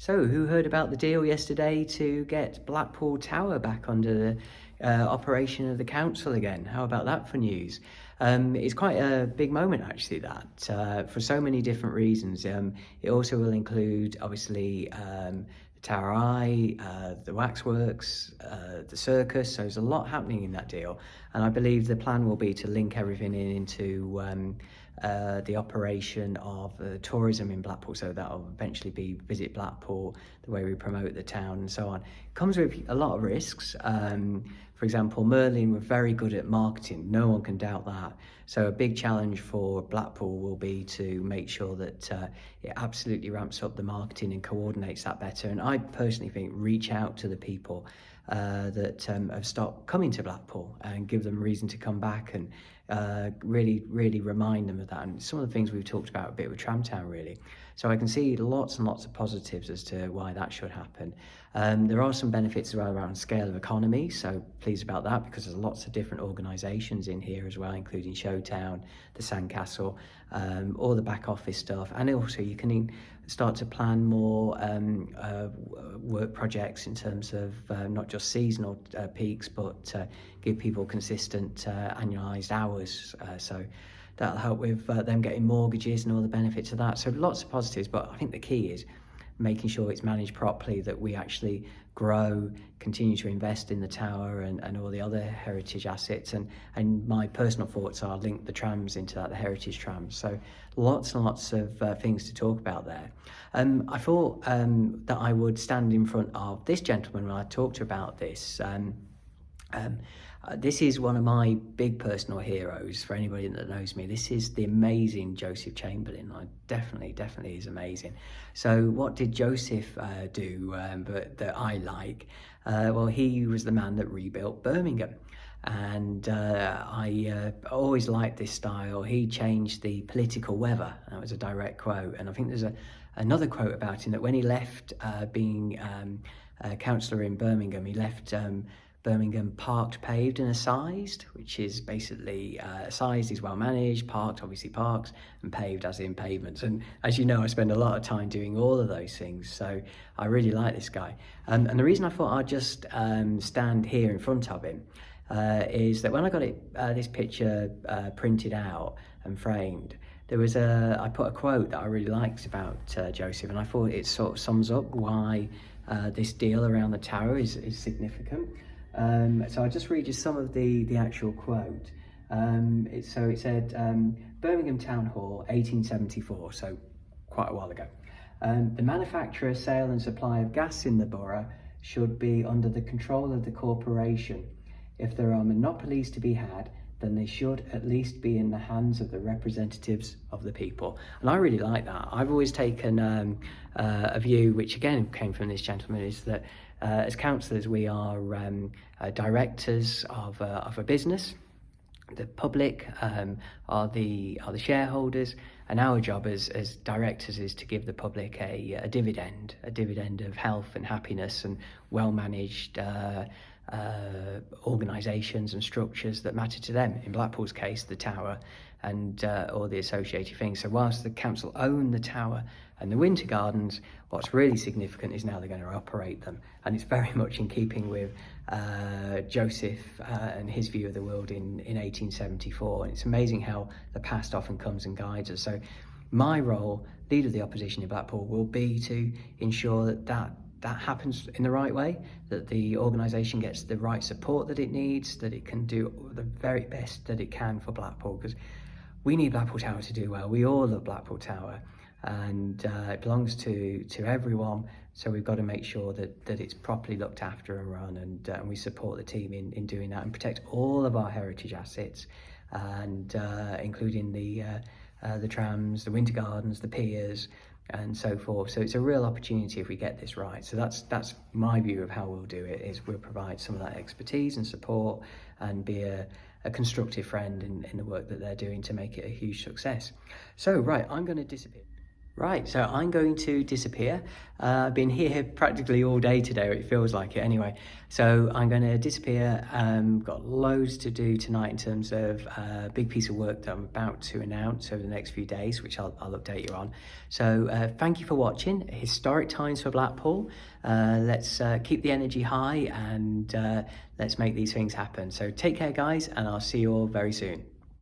So, who heard about the deal yesterday to get Blackpool Tower back under the operation of the council again? How about that for news? It's quite a big moment, actually, that for so many different reasons. It also will include, obviously, the Tower Eye, the waxworks, the circus. So there's a lot happening in that deal, and I believe the plan will be to link everything into the operation of tourism in Blackpool, so that'll eventually be Visit Blackpool, the way we promote the town and so on. It comes with a lot of risks. For example, Merlin were very good at marketing, no one can doubt that. So a big challenge for Blackpool will be to make sure that it absolutely ramps up the marketing and coordinates that better. And I personally think reach out to the people that have stopped coming to Blackpool and give them reason to come back, and really remind them of that. And some of the things we've talked about a bit with Tramtown, really. So I can see lots and lots of positives as to why that should happen. There are some benefits as well around scale of economy, so pleased about that, because there's lots of different organisations in here as well, including Showtown, the Sandcastle, all the back office stuff, and also you can start to plan more work projects in terms of not just seasonal peaks, but give people consistent annualised hours. So that'll help with them getting mortgages and all the benefits of that. So lots of positives, but I think the key is making sure it's managed properly, that we actually grow, continue to invest in the tower and all the other heritage assets. And my personal thoughts are link the trams into that, the heritage trams. So lots and lots of things to talk about there. I thought that I would stand in front of this gentleman when I talked about this. This is one of my big personal heroes. For anybody that knows me, this is the amazing Joseph Chamberlain. Definitely is amazing. So what did Joseph do but that I like? Well, he was the man that rebuilt Birmingham. And I always liked this style. He changed the political weather. That was a direct quote. And I think there's another quote about him, that when he left being a councillor in Birmingham, he left Birmingham parked, paved and acised, which is basically acised is well managed, parked obviously parks, and paved as in pavements. And as you know, I spend a lot of time doing all of those things, so I really like this guy. And the reason I thought I'd just stand here in front of him is that when I got this picture printed out and framed, I put a quote that I really liked about Joseph, and I thought it sort of sums up why this deal around the tower is significant. So I'll just read you some of the actual quote. It said, Birmingham Town Hall, 1874, so quite a while ago. The manufacture, sale and supply of gas in the borough should be under the control of the corporation. If there are monopolies to be had, then they should at least be in the hands of the representatives of the people. And I really like that. I've always taken a view, which again came from this gentleman, is that as councillors we are directors of a business. The public are the shareholders, and our job as directors is to give the public a dividend of health and happiness and well-managed organisations and structures that matter to them. In Blackpool's case, the tower and all the associated things. So whilst the council own the tower and the winter gardens, what's really significant is now they're going to operate them, and it's very much in keeping with Joseph and his view of the world in 1874. And it's amazing how the past often comes and guides us. So my role, leader of the opposition in Blackpool, will be to ensure that happens in the right way, that the organisation gets the right support that it needs, that it can do the very best that it can for Blackpool, because we need Blackpool Tower to do well. We all love Blackpool Tower, and it belongs to everyone, so we've got to make sure that it's properly looked after and run, and we support the team in doing that, and protect all of our heritage assets, and including the trams, the winter gardens, the piers, and so forth. So it's a real opportunity if we get this right. So that's my view of how we'll do it, is we'll provide some of that expertise and support, and be a constructive friend in the work that they're doing to make it a huge success. So right, I'm going to disappear. Right, so I'm going to disappear. I've been here practically all day today, or it feels like it anyway. So I'm going to disappear. Got loads to do tonight in terms of a big piece of work that I'm about to announce over the next few days, which I'll update you on. So thank you for watching. Historic times for Blackpool. Let's keep the energy high and let's make these things happen. So take care, guys, and I'll see you all very soon.